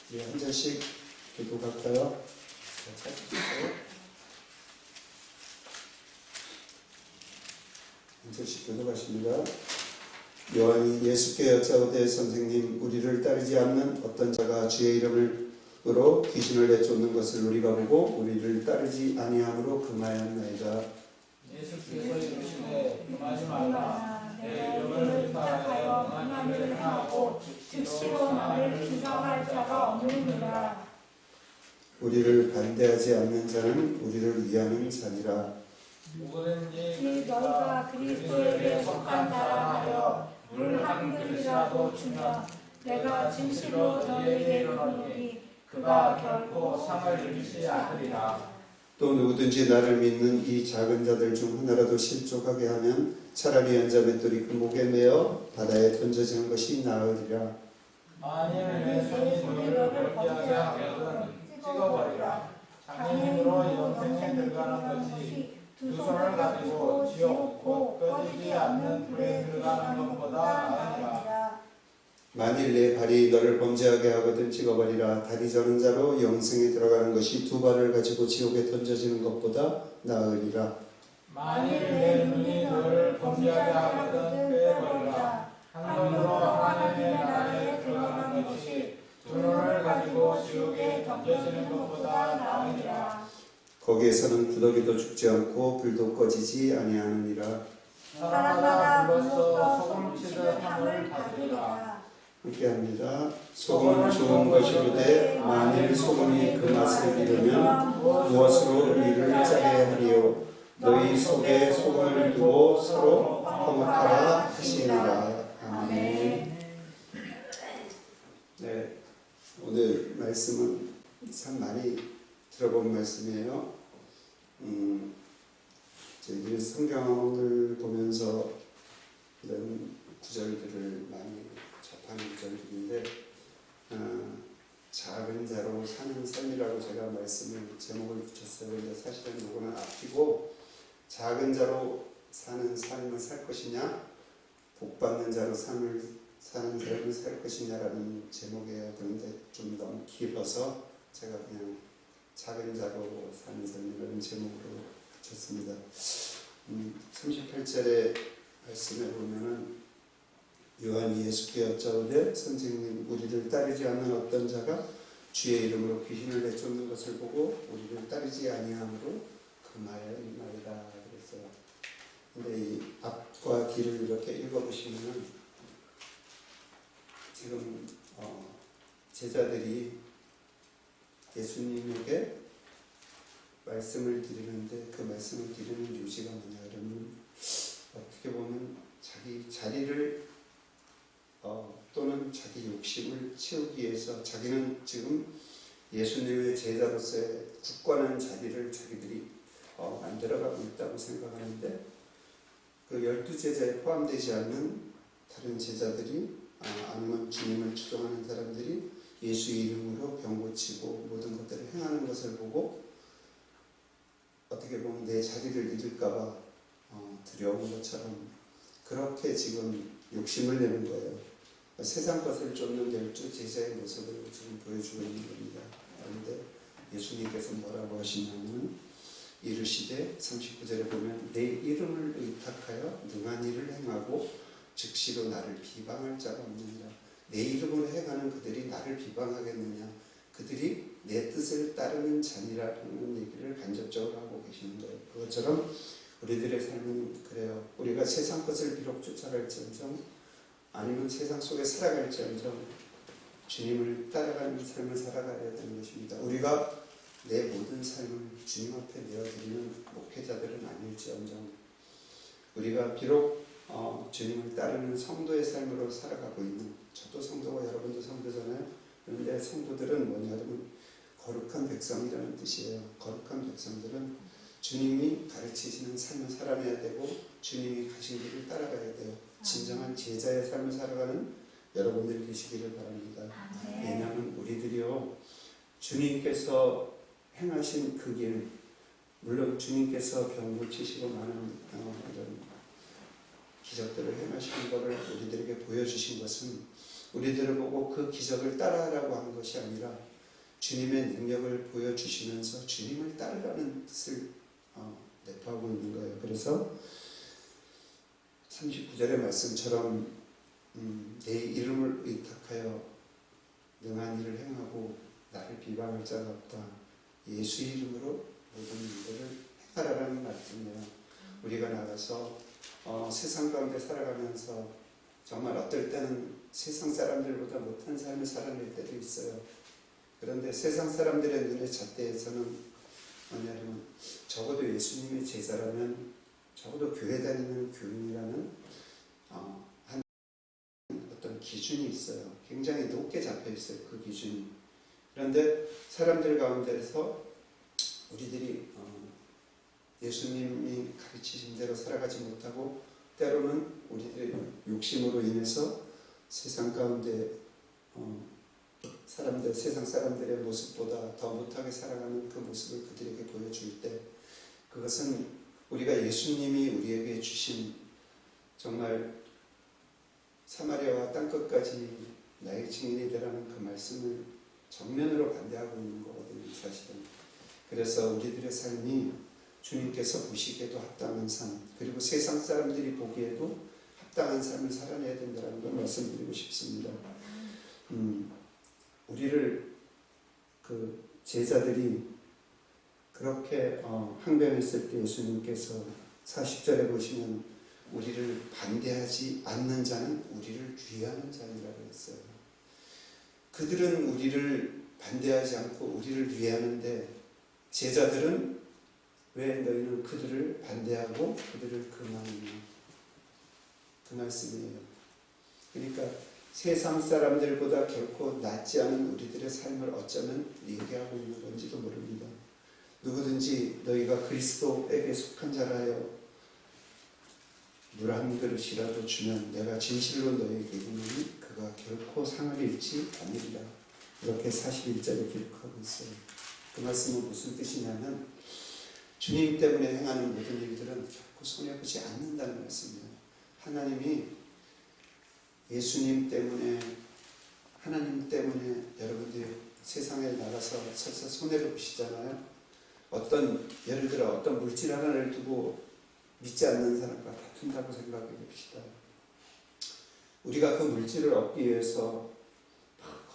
우리 한 절씩 기도할까요? 한 절씩 기도하십니다. 요한이 예수께 여짜오되 선생님, 우리를 따르지 않는 어떤 자가 주의 이름으로 귀신을 내쫓는 것을 우리가 보고 우리를 따르지 아니함으로 금하였나이다. 예수께서 이르시되 금하지 말라. 내 이름을 부탁하여 응한 일을 행하고 즉시로 나를 주장할 자가 없느니라. 우리를 반대하지 않는 자는 우리를 위하는 자니라. 누구든지 너희가 그리스도에게 속한 자라 하여 물 한 그릇이라도 주면 내가 진실로 너희에게 이르노니 그가 결코 상을 잃지 않으리라. 또 누구든지 나를 믿는 이 작은 자들 중 하나라도 실족하게 하면 차라리 연자 맷돌이 그 목에 매어 바다에 던져지는 것이 나으리라. 만일 내 손이 너희를 벌게하게 하거든 찍어버리라. 장애인으로 영생에 들어가는 것이 두 손을 가지고 지옥 곧 꺼지지 않는 불에 들어가는 것보다 나으니라. 만일 내 발이 너를 범죄하게 하거든 찍어버리라. 다리 저는 자로 영생에 들어가는 것이 두 발을 가지고 지옥에 던져지는 것보다 나으리라. 만일 내 눈이 너를 범죄하게 하거든 빼버리라. 한 눈으로 하나님의 나라에 들어가는 것이 두 눈을 가지고 지옥에 던져지는 것보다 나으니라. 거기에서는 구더기도 죽지 않고 불도 꺼지지 아니하느니라. 사람마다 불로써 소금 치듯 함을 받으리라. 함께합니다. 소금은 좋은 것이로되 만일 소금이 그 맛을 잃으면 무엇으로 이를 짜게 하리요. 너희 속에 소금을 두고 서로 화목하라 하시니라. 아멘. 네, 오늘 말씀은 참 많이 들어본 말씀이에요. 저희들이 성경을 보면서 이런 구절들을 많이 접하는 구절들인데, 작은 자로 사는 삶이라고 제가 말씀을 제목을 붙였어요. 근데 사실은 이거는 앞이고, 작은 자로 사는 삶을 살 것이냐, 복받는 자로 사는 삶을 살 것이냐라는 제목이에요. 그런데 좀 너무 길어서 제가 그냥 작은 자로 사는 삶이라는 제목으로 붙였습니다. 38절의 말씀에 보면은 요한이 예수께 여짜오되 선생님, 우리를 따르지 않는 어떤 자가 주의 이름으로 귀신을 내쫓는 것을 보고 우리를 따르지 아니함으로 금하였나이다 그랬어요. 근데 이 앞과 뒤를 이렇게 읽어보시면은 지금 제자들이 예수님에게 말씀을 드리는데 그 말씀을 드리는 요지가 뭐냐 그러면 어떻게 보면 자기 자리를 또는 자기 욕심을 채우기 위해서 자기는 지금 예수님의 제자로서의 굳건한 자리를 자기들이 만들어가고 있다고 생각하는데 그 12제자에 포함되지 않는 다른 제자들이 아니면 주님을 추종하는 사람들이 예수의 이름으로 병 고치고 모든 것들을 행하는 것을 보고 어떻게 보면 내 자리를 잃을까봐 두려운 것처럼 그렇게 지금 욕심을 내는 거예요. 세상 것을 쫓는 12제자의 모습을 지금 보여주고 있는 겁니다. 그런데 예수님께서 뭐라고 하시냐면 이르시되 39절에 보면 내 이름을 의탁하여 능한 일을 행하고 즉시로 나를 비방할 자가 없느니라. 내 이름으로 행하는 그들이 나를 비방하겠느냐. 그들이 내 뜻을 따르는 자니라는 얘기를 간접적으로 하고 계시는 거예요. 그것처럼 우리들의 삶은 그래요. 우리가 세상 것을 비록 쫓아갈지언정 아니면 세상 속에 살아갈지언정 주님을 따라가는 삶을 살아가야 되는 것입니다. 우리가 내 모든 삶을 주님 앞에 내어드리는 목회자들은 아닐지언정 우리가 비록 주님을 따르는 성도의 삶으로 살아가고 있는 저도 성도고 여러분도 성도잖아요. 그런데 성도들은 뭐냐면 거룩한 백성이라는 뜻이에요. 거룩한 백성들은 주님이 가르치시는 삶을 살아내야 되고 주님이 가신 길을 따라가야 돼요. 진정한 제자의 삶을 살아가는 여러분들이 되시기를 바랍니다. 왜냐하면 우리들이요 주님께서 행하신 그 길, 물론 주님께서 병 고치시고 많은 이런 기적들을 행하시는 것을 우리들에게 보여주신 것은 우리들을 보고 그 기적을 따라하라고 한 것이 아니라 주님의 능력을 보여주시면서 주님을 따르라는 뜻을 내포하고 있는 거예요. 그래서 39절의 말씀처럼 내 이름을 의탁하여 능한 일을 행하고 나를 비방할 자가 없다. 예수 이름으로 모든 일들을 행하라는 말씀이에요. 우리가 나가서 세상 가운데 살아가면서 정말 어떨 때는 세상 사람들보다 못한 삶을 살아낼 때도 있어요. 그런데 세상 사람들의 눈에 잣대에서는 뭐냐면 적어도 예수님의 제자라면 적어도 교회 다니는 교인이라는 한 어떤 기준이 있어요. 굉장히 높게 잡혀 있어요. 그 기준이. 그런데 사람들 가운데서 우리들이 예수님이 가르치신 대로 살아가지 못하고 때로는 우리들의 욕심으로 인해서 세상 가운데 세상 사람들의 모습보다 더 못하게 살아가는 그 모습을 그들에게 보여줄 때 그것은 우리가 예수님이 우리에게 주신 정말 사마리아와 땅끝까지 나의 증인이 되라는 그 말씀을 정면으로 반대하고 있는 거거든요. 사실은. 그래서 우리들의 삶이 주님께서 보시기에도 합당한 삶, 그리고 세상 사람들이 보기에도 합당한 삶을 살아내야 된다는 걸 말씀드리고 싶습니다. 우리를 그 제자들이 그렇게 항변했을 때 예수님께서 40절에 보시면 우리를 반대하지 않는 자는 우리를 위하는 자니라고 했어요. 그들은 우리를 반대하지 않고 우리를 위하는데 제자들은 왜 너희는 그들을 반대하고 그들을 금하느냐, 그 말씀이에요. 그러니까 세상 사람들보다 결코 낫지 않은 우리들의 삶을 어쩌면 얘기하고 있는 건지도 모릅니다. 누구든지 너희가 그리스도에게 속한 자라여 물 한 그릇이라도 주면 내가 진실로 너희에게 이르노니 그가 결코 상을 잃지 아니리라. 이렇게 41절에 기록하고 있어요. 그 말씀은 무슨 뜻이냐면 주님 때문에 행하는 모든 일들은 결코 손해보지 않는다는 말씀이에요. 하나님이 예수님 때문에 하나님 때문에 여러분들이 세상에 나가서 설사 손해를 보시잖아요. 예를 들어 어떤 물질 하나를 두고 믿지 않는 사람과 다툰다고 생각해 봅시다. 우리가 그 물질을 얻기 위해서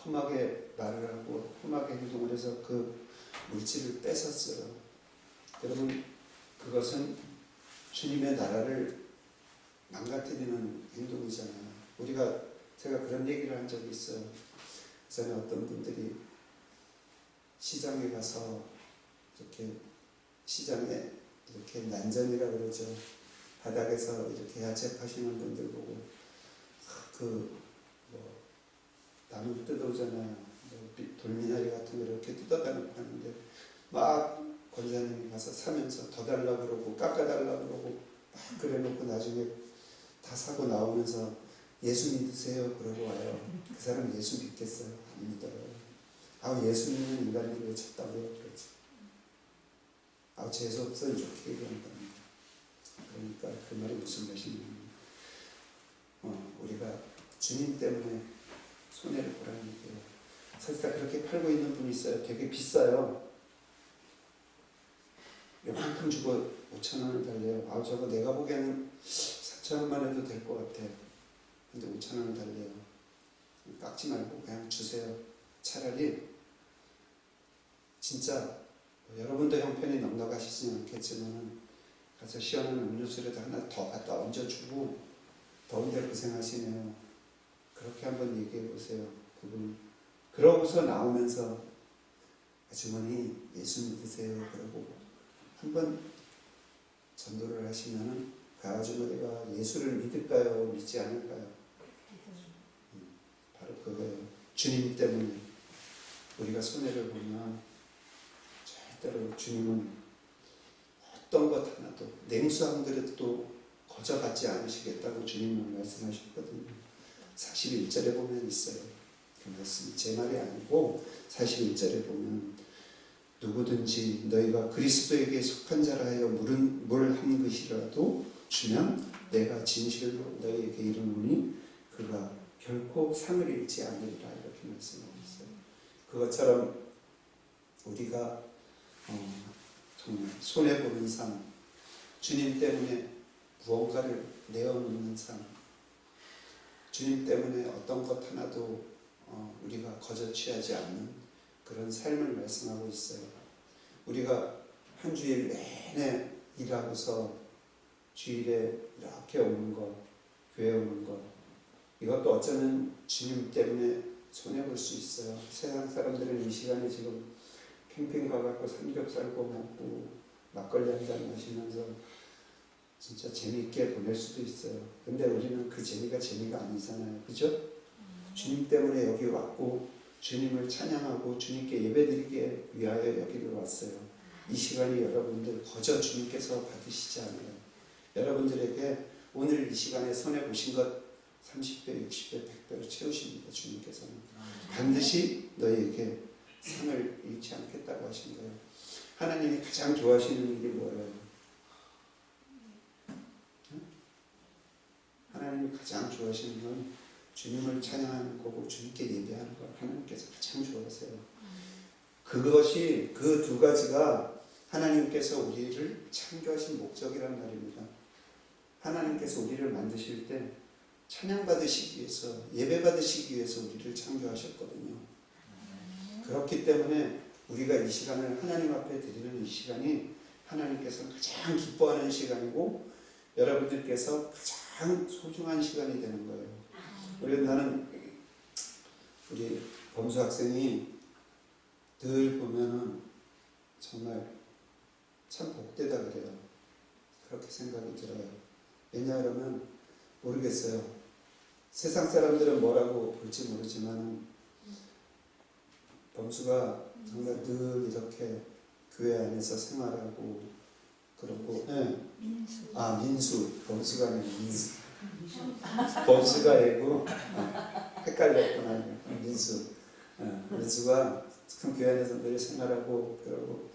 험하게 말을 하고 험하게 행동을 해서 그 물질을 뺏었어요. 여러분, 그것은 주님의 나라를 망가뜨리는 행동이잖아요. 제가 그런 얘기를 한 적이 있어요. 그 전에 어떤 분들이 시장에 가서 시장에 이렇게 난전이라고 그러죠. 바닥에서 이렇게 야채 파시는 분들 보고 나무 뜯어오잖아요. 돌미나리 같은 거 이렇게 뜯어가는 하는데 막 권사님이 가서 사면서 더 달라고 그러고 깎아달라고 그러고 막 그래놓고 나중에 다 사고 나오면서 예수 믿으세요 그러고 와요. 그 사람 예수 믿겠어요? 안 믿어요. 예수님은 인간을 왜 찾다고요? 그러죠. 재수없어 이렇게 얘기한답니다. 그러니까 그 말이 무슨 말이냐면 우리가 주님 때문에 손해를 보라는 얘기예요. 사실 그렇게 팔고 있는 분이 있어요. 되게 비싸요. 요만큼 주고 5,000원을 달래요. 저거 내가 보기에는 4,000원만 해도 될 것 같아. 근데 5,000원을 달래요. 깎지 말고 그냥 주세요. 차라리 진짜 여러분도 형편이 넉넉하시지는 않겠지만 가서 시원한 음료수라도 하나 더 갖다 얹어주고 더운데 고생하시네요. 그렇게 한번 얘기해 보세요. 그분 그러고서 나오면서 아주머니 예수 믿으세요 그러고 한번 전도를 하시면은 그 아주머니가 예수를 믿을까요? 믿지 않을까요? 바로 그거예요. 주님 때문에 우리가 손해를 보면 절대로 주님은 어떤 것 하나도 냉수 한 그릇도 거저받지 않으시겠다고 주님은 말씀하셨거든요. 41절에 보면 있어요. 그 말씀이 제 말이 아니고 41절에 보면 누구든지 너희가 그리스도에게 속한 자라 하여 물 한 그릇이라도 주면 내가 진실로 너희에게 이르노니 그가 결코 상을 잃지 않으리라 이렇게 말씀하고 있어요. 그것처럼 우리가 정말 손해보는 삶, 주님 때문에 무언가를 내어놓는 삶, 주님 때문에 어떤 것 하나도 우리가 거저 취하지 않는 그런 삶을 말씀하고 있어요. 우리가 한 주일 내내 일하고서 주일에 이렇게 오는 거, 교회 오는 거, 이것도 어쩌면 주님 때문에 손해볼 수 있어요. 세상 사람들은 이 시간에 지금 캠핑 가갖고 삼겹살 구워 먹고 막걸리 한잔 마시면서 진짜 재미있게 보낼 수도 있어요. 근데 우리는 그 재미가 아니잖아요. 그죠? 주님 때문에 여기 왔고 주님을 찬양하고 주님께 예배드리기 위하여 여기를 왔어요. 이 시간이 여러분들 거저 주님께서 받으시지 않아요. 여러분들에게 오늘 이 시간에 손해보신 것 30배, 60배, 100배로 채우십니다. 주님께서는 반드시 너희에게 상을 잃지 않겠다고 하신 거예요. 하나님이 가장 좋아하시는 일이 뭐예요? 하나님이 가장 좋아하시는 건 주님을 찬양하는 거고 주님께 예배하는 걸 하나님께서 가장 좋아하세요. 그것이 그 두 가지가 하나님께서 우리를 창조하신 목적이란 말입니다. 하나님께서 우리를 만드실 때 찬양받으시기 위해서, 예배받으시기 위해서 우리를 창조하셨거든요. 그렇기 때문에 우리가 이 시간을 하나님 앞에 드리는 이 시간이 하나님께서 가장 기뻐하는 시간이고 여러분들께서 가장 소중한 시간이 되는 거예요. 나는 우리 범수 학생이 늘 보면은 정말 참 복되다 그래요. 그렇게 생각이 들어요. 왜냐하면 모르겠어요. 세상 사람들은 뭐라고 볼지 모르지만 범수가 정말 늘 이렇게 교회 안에서 생활하고 그렇고 민수 범수가 아니고 민수 범수가 아니고 헷갈렸구나. 민수가 참 교회 안에서 늘 생활하고 그러고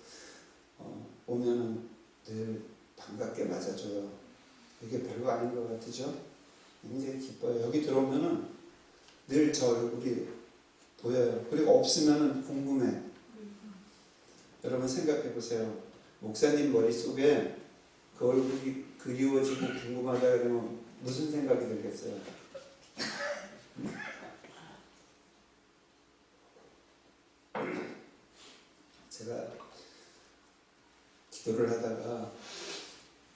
오면은 늘 반갑게 맞아줘요. 이게 별거 아닌 것 같으죠? 굉장히 기뻐요. 여기 들어오면은 늘 저 얼굴이 보여요. 그리고 없으면은 궁금해. 여러분 생각해 보세요. 목사님 머릿속에 그 얼굴이 그리워지고 궁금하다 그러면 무슨 생각이 들겠어요? 제가 기도를 하다가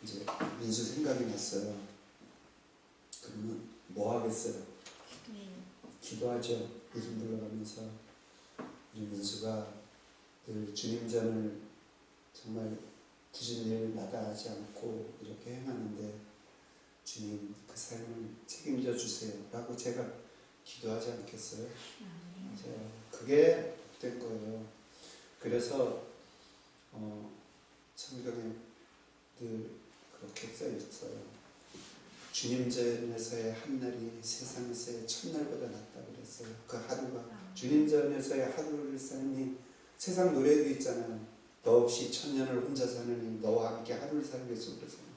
이제 민수 생각이 났어요. 그러면 뭐 하겠어요? 기도하죠. 이름 불러가면서 우리 민수가 늘 주님전을 정말 굳은 일 마다하지 않고 이렇게 행하는데 주님 그 삶을 책임져 주세요 라고 제가 기도하지 않겠어요? 맞아요. 그게 복된 거예요. 그래서 성경에 늘 그렇게 써 있어요. 주님전에서의 한 날이 세상에서의 첫날보다 낫다고 그랬어요. 그 하루가 주님전에서의 하루를 사니 세상 노래도 있잖아요. 너 없이 천년을 혼자 사느니 너와 함께 하루를 살겠소 그러잖아요.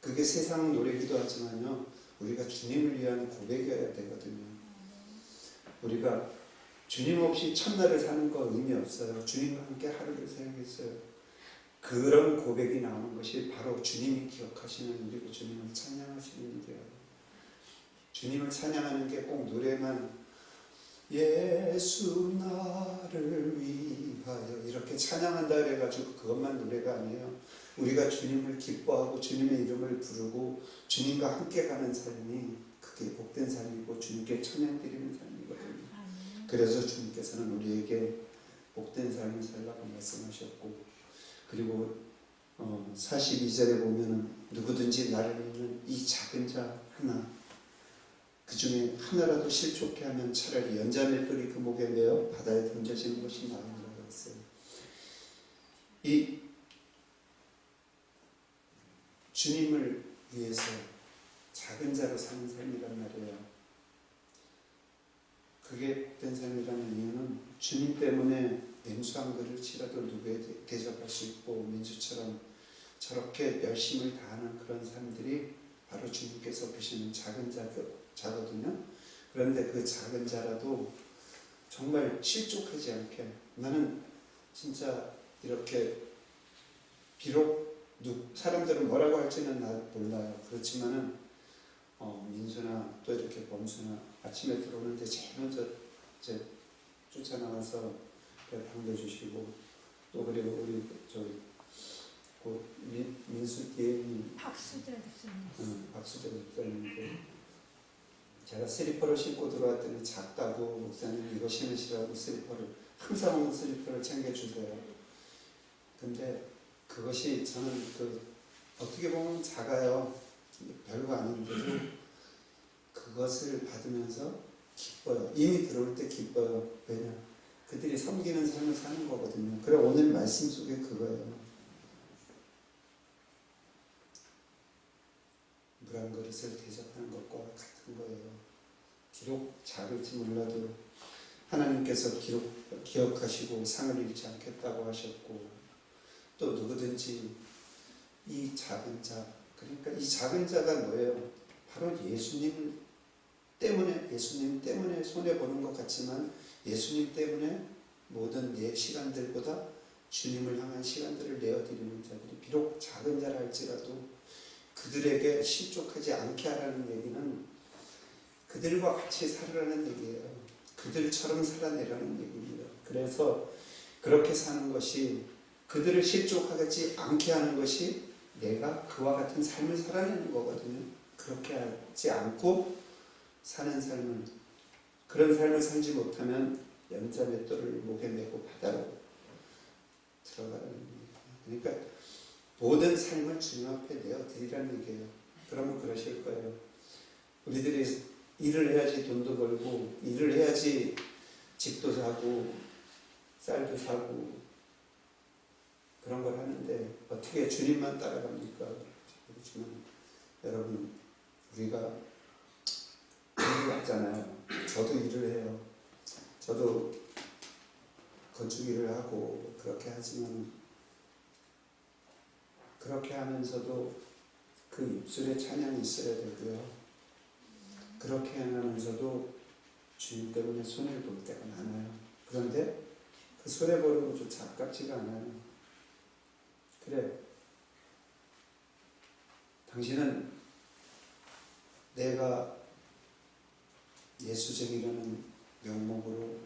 그게 세상 노래기도 하지만요. 우리가 주님을 위한 고백이어야 되거든요. 우리가 주님 없이 첫날을 사는 거 의미 없어요. 주님과 함께 하루를 살겠어요. 그런 고백이 나오는 것이 바로 주님이 기억하시는 일이고 주님을 찬양하시는 일이에요. 주님을 찬양하는 게 꼭 노래만 예수 나를 위하여 이렇게 찬양한다 그래가지고 그것만 노래가 아니에요. 우리가 주님을 기뻐하고 주님의 이름을 부르고 주님과 함께 가는 삶이 그게 복된 삶이고 주님께 찬양 드리는 삶이거든요. 그래서 주님께서는 우리에게 복된 삶을 살라고 말씀하셨고 그리고 42절에 보면 누구든지 나를 믿는 이 작은 자 하나 그 중에 하나라도 실족해 하면 차라리 연자맷돌이 그 목에 매어 바다에 던져지는 것이 나으리라고 했어요. 이 주님을 위해서 작은 자로 사는 삶이란 말이에요. 그게 복된 삶이라는 이유는 주님 때문에 냉수한 그릇이라도 누구에 대접할 수 있고 민수처럼 저렇게 열심을 다하는 그런 사람들이 바로 주님께서 보시는 작은 자거든요. 그런데 그 작은 자라도 정말 실족하지 않게 나는 진짜 이렇게 비록 사람들은 뭐라고 할지는 난 몰라요. 그렇지만은 민수나 또 이렇게 범수나 아침에 들어오는데 제일 먼저 이제 쫓아나와서 반겨주시고 또 그리고 우리 민수 뒤에 박수재 목사님. 박수재 목사님인데 제가 슬리퍼를 신고 들어왔더니 작다고 목사님 이거 신으시라고 슬리퍼를 항상 오는 슬리퍼를 챙겨주세요. 근데 그것이 저는 어떻게 보면 작아요. 별거 아닌데도 그것을 받으면서 기뻐요. 이미 들어올 때 기뻐요. 왜냐? 그들이 섬기는 삶을 사는 거거든요. 그래 오늘 말씀 속에 그거예요. 물 한 그릇을 대접하는 것과 같은 거예요. 비록 작을지 몰라도 하나님께서 기억하시고 상을 잃지 않겠다고 하셨고 또 누구든지 이 작은 자, 그러니까 이 작은 자가 뭐예요? 바로 예수님 때문에 손해보는 것 같지만 예수님 때문에 모든 내 시간들보다 주님을 향한 시간들을 내어드리는 자들이 비록 작은 자라 할지라도 그들에게 실족하지 않게 하라는 얘기는 그들과 같이 살으라는 얘기예요. 그들처럼 살아내라는 얘기입니다. 그래서 그렇게 사는 것이 그들을 실족하지 않게 하는 것이 내가 그와 같은 삶을 살아내는 거거든요. 그렇게 하지 않고 사는 삶을 그런 삶을 살지 못하면 연자맷돌을 목에 메고 바다로 들어가는 겁니다. 그러니까 모든 삶을 주님 앞에 내어드리라는 얘기예요. 그러면 그러실 거예요. 우리들이 일을 해야지 돈도 벌고 일을 해야지 집도 사고 쌀도 사고 그런 걸 하는데 어떻게 주님만 따라갑니까? 그렇지만 여러분 우리가 일을 하잖아요. 저도 일을 해요. 저도 건축 일을 하고 그렇게 하지만 그렇게 하면서도 그 입술에 찬양이 있어야 되고요. 그렇게 하면서도 주님 때문에 손해를 볼 때가 많아요. 그런데 그 손해보는 것조차 아깝지가 않아요. 그래, 당신은 내가 예수쟁이라는 명목으로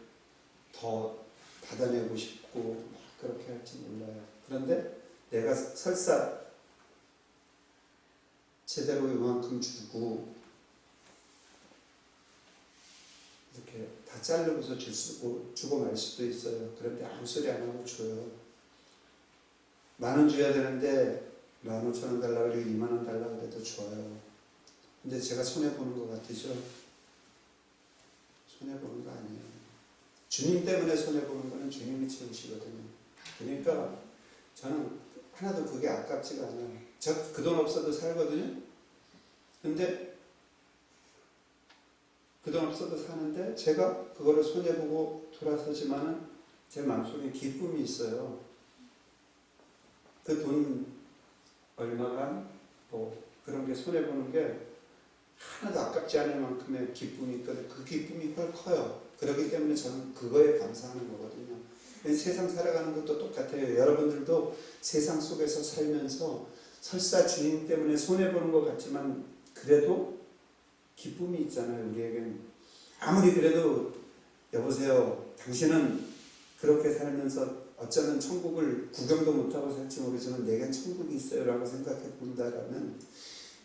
더 받아내고 싶고 막 그렇게 할지 몰라요. 그런데 내가 설사 제대로 이만큼 주고 이렇게 다 자르고서 주고 말 수도 있어요. 그런데 아무 소리 안 하고 줘요. 10,000원 줘야 되는데 15,000원 달라고 그러고 20,000원 달라고 그래도 줘요. 근데 제가 손해보는 것 같으죠? 손해보는 거 아니에요. 주님 때문에 손해보는 거는 주님이 채우시거든요. 그러니까 저는 하나도 그게 아깝지가 않아요. 저 그 돈 없어도 살거든요. 근데 그 돈 없어도 사는데 제가 그거를 손해보고 돌아서지만은 제 마음속에 기쁨이 있어요. 그 돈 얼마가 뭐 그런 게 손해보는 게 하나도 아깝지 않을 만큼의 기쁨이 있거든요. 그 기쁨이 훨 커요. 그렇기 때문에 저는 그거에 감사하는 거거든요. 세상 살아가는 것도 똑같아요. 여러분들도 세상 속에서 살면서 설사 주님 때문에 손해보는 것 같지만 그래도 기쁨이 있잖아요. 우리에겐 아무리 그래도 여보세요. 당신은 그렇게 살면서 어쩌면 천국을 구경도 못하고 살지 모르지만 내겐 천국이 있어요 라고 생각해 본다라면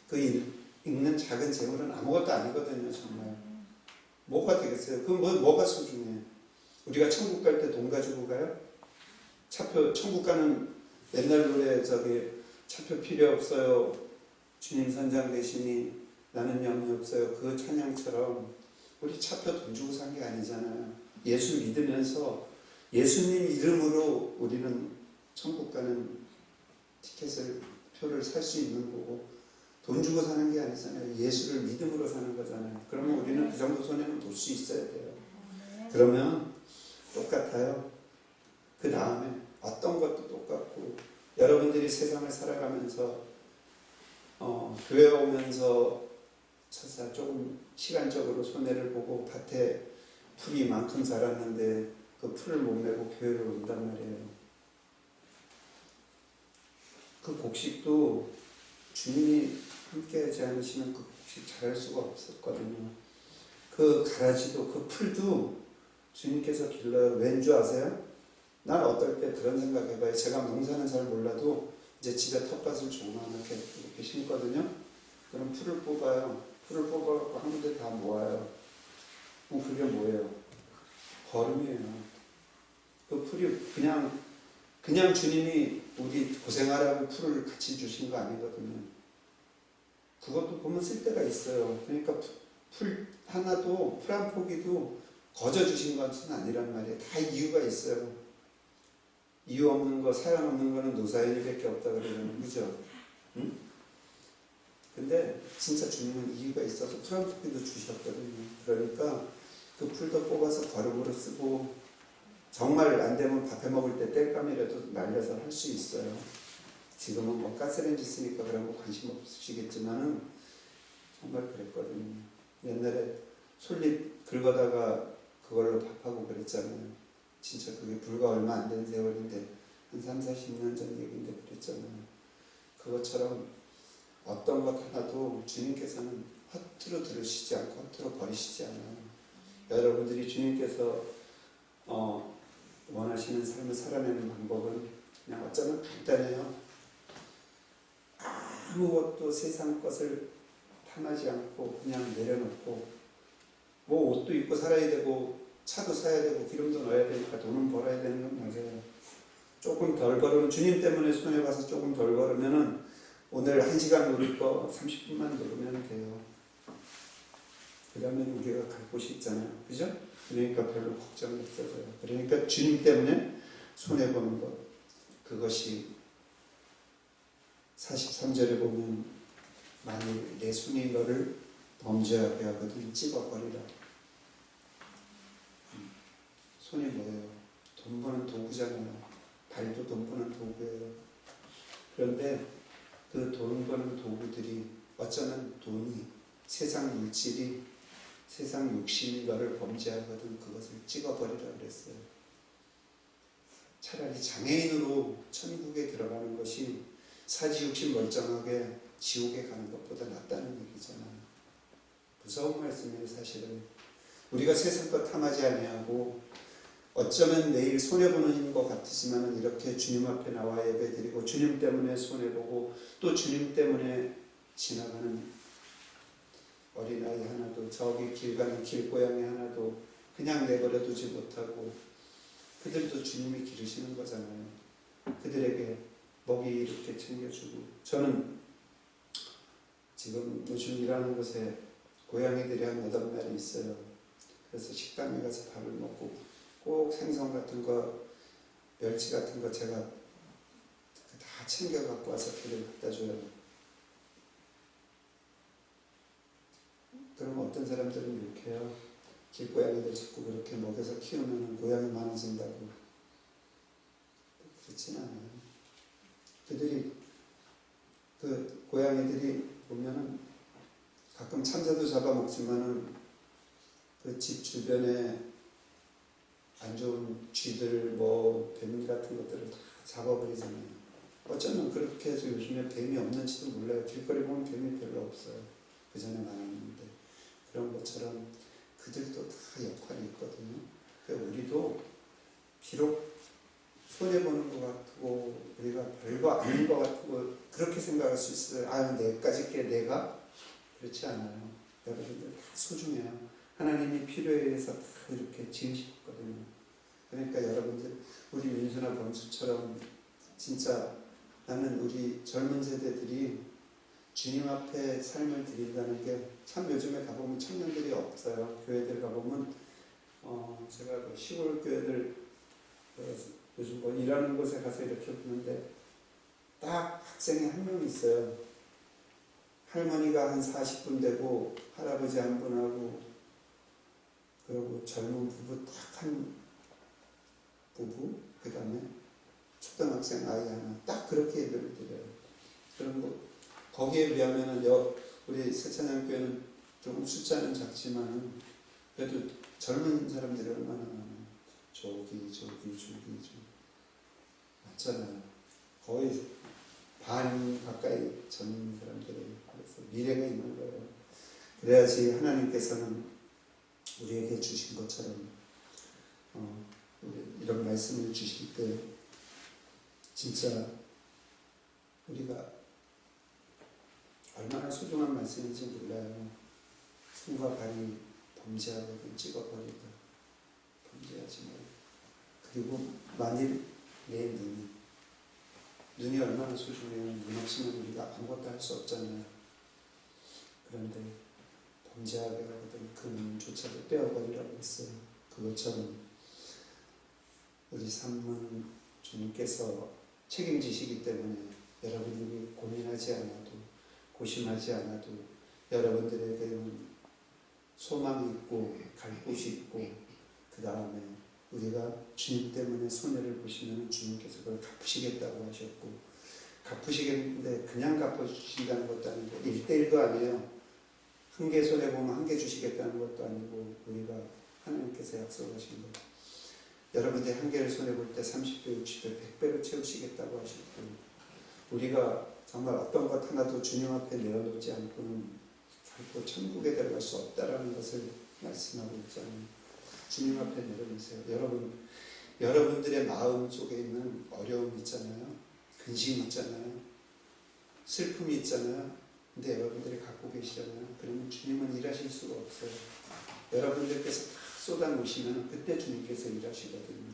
그 읽는 작은 재물은 아무것도 아니거든요. 정말 뭐가 되겠어요? 그럼 뭐가 소중해? 우리가 천국 갈 때 돈 가지고 가요? 차표 천국 가는 옛날 노래 차표 필요 없어요. 주님 선장 되시니 나는 영이 없어요. 그 찬양처럼 우리 차표 돈 주고 산 게 아니잖아요. 예수 믿으면서 예수님 이름으로 우리는 천국 가는 표를 살 수 있는 거고 돈 주고 사는 게 아니잖아요. 예수를 믿음으로 사는 거잖아요. 그러면 우리는 그 정도 손해는 볼 수 있어야 돼요. 그러면 똑같아요. 그 다음에 어떤 것도 똑같고 여러분들이 세상을 살아가면서 교회 오면서 설사 조금 시간적으로 손해를 보고 밭에 풀이 이만큼 자랐는데 그 풀을 못 메고 교회를 온단 말이에요. 그 곡식도 주님이 함께하지 않으시면 그 곡식 자랄 수가 없었거든요. 그 가라지도 그 풀도 주님께서 길러요. 왠 줄 아세요? 난 어떨 때 그런 생각 해봐요. 제가 농사는 잘 몰라도 이제 집에 텃밭을 조그맣게 이렇게 심거든요. 그럼 풀을 뽑아요. 풀을 뽑아갖고 한 군데 다 모아요. 그럼 그게 뭐예요? 거름이에요. 그 풀이 그냥 주님이 우리 고생하라고 풀을 같이 주신 거 아니거든요. 그것도 보면 쓸데가 있어요. 그러니까 풀 하나도, 풀 한 포기도 거저 주신 것은 아니란 말이에요. 다 이유가 있어요. 이유 없는 거, 사연 없는 거는 노사연이밖에 없다 그러잖아요. 그죠? 응? 근데 진짜 주님은 이유가 있어서 풀 한 포기도 주셨거든요. 그러니까 그 풀도 뽑아서 거름으로 쓰고, 정말 안 되면 밥해 먹을 때 땔감이라도 말려서 할 수 있어요. 지금은 뭐 가스레인지 쓰니까 그런 거 관심 없으시겠지만은 정말 그랬거든요. 옛날에 솔잎 긁어다가 그걸로 밥하고 그랬잖아요. 진짜 그게 불과 얼마 안 된 세월인데 한 30-40년 전 얘기인데 그랬잖아요. 그것처럼 어떤 것 하나도 주님께서는 허투루 들으시지 않고 허투루 버리시지 않아요. 여러분들이 주님께서 원하시는 삶을 살아내는 방법은 그냥 어쩌면 간단해요. 아무것도 세상 것을 탐하지 않고 그냥 내려놓고, 뭐 옷도 입고 살아야 되고 차도 사야 되고 기름도 넣어야 되니까 돈은 벌어야 되는 건 맞아요. 조금 덜 벌으면, 주님 때문에 손해봐서 조금 덜 벌으면은 오늘 1시간 노릴 거 30분만 노르면 돼요. 그러면 우리가 갈 곳이 있잖아요. 그죠? 그러니까 별로 걱정이 없어져요. 그러니까 주님 때문에 손해보는 것, 그것이 43절에 보면 만일 내 손이 너를 범죄하게 하거든 찍어버리라. 손이 뭐예요? 돈 버는 도구잖아요. 발도 돈 버는 도구예요. 그런데 그 돈 버는 도구들이 어쩌면 돈이, 세상 물질이, 세상 욕심이 너를 범죄하거든 그것을 찍어버리라 그랬어요. 차라리 장애인으로 천국에 들어가는 것이 사지욕심 멀쩡하게 지옥에 가는 것보다 낫다는 얘기잖아요. 무서운 말씀이에요. 사실은 우리가 세상 것 탐하지 아니하고 어쩌면 내일 손해보는 것 같으지만 이렇게 주님 앞에 나와 예배드리고 주님 때문에 손해보고 또 주님 때문에 지나가는 어린아이 하나도, 저기 길 가는 길고양이 하나도 그냥 내버려 두지 못하고, 그들도 주님이 기르시는 거잖아요. 그들에게 먹이 이렇게 챙겨주고. 저는 지금 요즘 일하는 곳에 고양이들이 한 8마리 있어요. 그래서 식당에 가서 밥을 먹고 꼭 생선 같은 거, 멸치 같은 거 제가 다 챙겨 갖고 와서 길을 갖다 줘요. 그럼 어떤 사람들은 욕해요. 길고양이들 자꾸 그렇게 먹여서 키우면 고양이 많아진다고. 그렇진 않아요. 그들이, 그 고양이들이 보면은 가끔 참새도 잡아먹지만은 그 집 주변에 안 좋은 쥐들, 뭐 뱀 같은 것들을 다 잡아버리잖아요. 어쩌면 그렇게 해서 요즘에 뱀이 없는지도 몰라요. 길거리 보면 뱀이 별로 없어요. 그 전에 많았는데. 그런 것처럼 그들도 다 역할이 있거든요. 그러니까 우리도 비록 손해보는 것 같고 우리가 별거 아닌 것 같고 그렇게 생각할 수 있어요. 아, 내까지 게 내가? 그렇지 않아요. 여러분들 다 소중해요. 하나님이 필요에 의해서 다 이렇게 지으셨거든요. 그러니까 여러분들, 우리 민수나 범수처럼 진짜 나는 우리 젊은 세대들이 주님 앞에 삶을 드린다는 게 참 요즘에 가보면 청년들이 없어요. 교회들 가보면 제가 그 시골 교회들 요즘 뭐 일하는 곳에 가서 이렇게 보는데 딱 학생이 한 명 있어요. 할머니가 한 40분 되고 할아버지 한 분하고 그리고 젊은 부부 딱 한 부부, 그 다음에 초등학생 아이 하나, 딱 그렇게 예배를 드려요. 그런 거 거기에 비하면은 우리 세찬양 교회는 좀 숫자는 작지만 그래도 젊은 사람들이 얼마나 많아요. 저기 맞잖아요. 거의 반 가까이 젊은 사람들이 그래서 미래가 있는 거예요. 그래야지 하나님께서는 우리에게 주신 것처럼 이런 말씀을 주실 때 진짜 우리가 얼마나 소중한 말씀인지 몰라요. 손과 발이 범죄하거든 찍어버리다. 범죄하지 말. 그리고 만일 내 눈이 얼마나 소중해요. 눈 없으면 우리가 아무것도 할 수 없잖아요. 그런데 범죄하게 하거든 그 눈조차도 떼어버리라고 했어요. 그것처럼 우리 삶은 주님께서 책임지시기 때문에 여러분들이 고민하지 않아도 고심하지 않아도 여러분들에게는 소망이 있고 갈 곳이 있고 그 다음에 우리가 주님 때문에 손해를 보시면 주님께서 그걸 갚으시겠다고 하셨고 갚으시겠는데 그냥 갚아주신다는 것도 아니고 1대1도 아니에요. 한 개 손해보면 한 개 주시겠다는 것도 아니고 우리가 하나님께서 약속하신 거 여러분들이 한 개를 손해볼 때 30배, 60배, 100배로 채우시겠다고 하셨고 우리가 정말 어떤 것 하나도 주님 앞에 내어놓지 않고는 결코 천국에 들어갈 수 없다라는 것을 말씀하고 있잖아요. 주님 앞에 내려놓으세요. 여러분들의 마음 속에 있는 어려움 있잖아요. 근심 있잖아요. 슬픔이 있잖아요. 근데 여러분들이 갖고 계시잖아요. 그러면 주님은 일하실 수가 없어요. 여러분들께서 다 쏟아놓으시면 그때 주님께서 일하시거든요.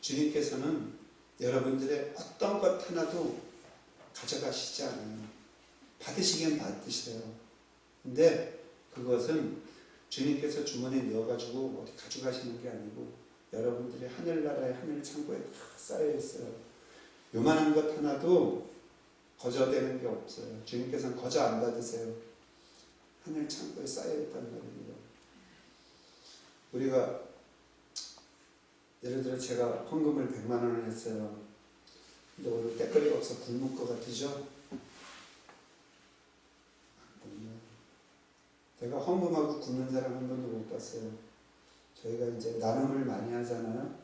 주님께서는 여러분들의 어떤 것 하나도 가져가시지 않아요. 받으시긴 받으세요. 근데 그것은 주님께서 주머니에 넣어가지고 어디 가져가시는 게 아니고 여러분들의 하늘나라의 하늘 창고에 다 쌓여있어요. 요만한 것 하나도 거저되는 게 없어요. 주님께서는 거저 안 받으세요. 하늘 창고에 쌓여있단 말입니다. 우리가 예를 들어 제가 헌금을 100만 원을 했어요. 근데 오늘 때거리가 없어 굶을 것 같으죠? 제가 헌금하고 굶는 사람 한 번도 못 봤어요. 저희가 이제 나눔을 많이 하잖아요.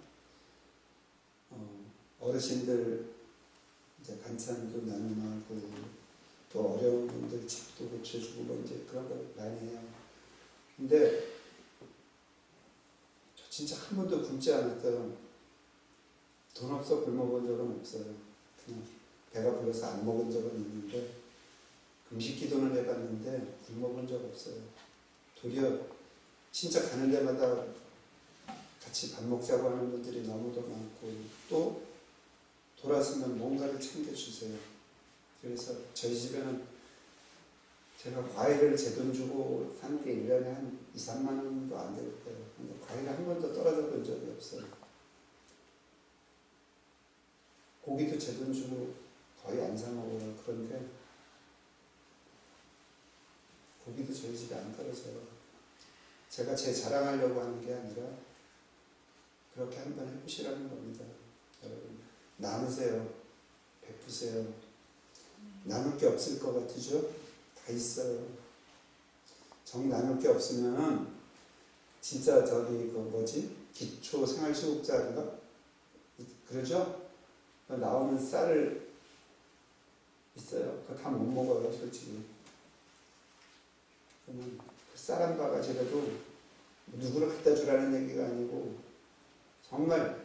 어르신들 이제 반찬도 나눔하고 또 어려운 분들 집도 고쳐주고 뭐 이제 그런 거 많이 해요. 근데 저 진짜 한 번도 굶지 않았어요. 돈 없어 굶어본 적은 없어요. 그냥 배가 불러서 안 먹은 적은 있는데 금식 기도는 해봤는데 굶어본 적 없어요. 도리어 진짜 가는 데마다 같이 밥 먹자고 하는 분들이 너무도 많고 또 돌아서면 뭔가를 챙겨주세요. 그래서 저희 집에는 제가 과일을 제 돈 주고 사는 게 1년에 한 2, 3만 원도 안 될 거예요. 근데 과일을 한 번도 떨어져 본 적이 없어요. 고기도 제 돈 주고 거의 안 사 먹어요. 그런데 고기도 저희 집에 안 떨어져요. 제가 제 자랑하려고 하는 게 아니라 그렇게 한번 해보시라는 겁니다. 여러분 나누세요. 베푸세요. 나눌 게 없을 것 같으죠? 다 있어요. 정 나눌 게 없으면 진짜 저기 그 뭐지? 기초 생활수급자인가? 그러죠? 나오는 쌀을 있어요. 그거 다 못 먹어요, 솔직히. 그러면 그 쌀 한 바가지라도 누구를 갖다 주라는 얘기가 아니고 정말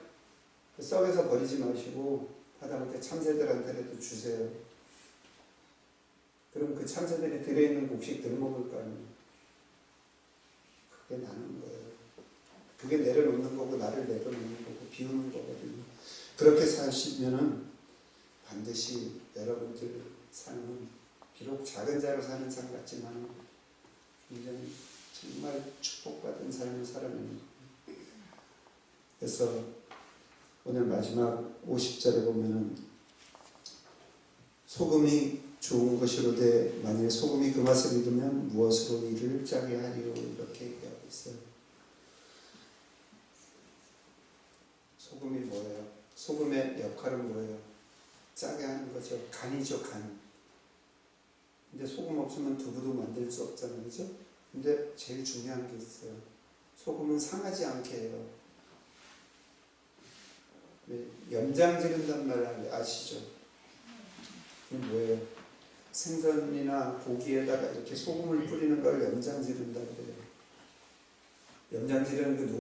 그 썩에서 버리지 마시고 하다못해 참새들한테라도 주세요. 그럼 그 참새들이 들어있는 곡식 덜 먹을 거 아니에요. 그게 나는 거예요. 그게 내려놓는 거고 나를 내려놓는 거고 비우는 거거든요. 그렇게 사시면은 반드시 여러분들 삶은 비록 작은 자로 사는 삶 같지만 굉장히 정말 축복받은 삶을 살아내는 거예요. 그래서 오늘 마지막 50절에 보면은 소금이 좋은 것이로되 만일 소금이 그 맛을 잃으면 무엇으로 이를 짜게 하리요 이렇게 얘기하고 있어요. 소금이 뭐예요? 소금의 역할은 뭐예요? 짜게 하는 거죠. 간이죠, 간. 근데 소금 없으면 두부도 만들 수 없잖아요, 그죠? 근데 제일 중요한 게 있어요. 소금은 상하지 않게 해요. 염장 지른단 말 아시죠? 그게 뭐예요? 생선이나 고기에다가 이렇게 소금을 뿌리는 걸 염장 지른다 그래요. 염장 지르는 그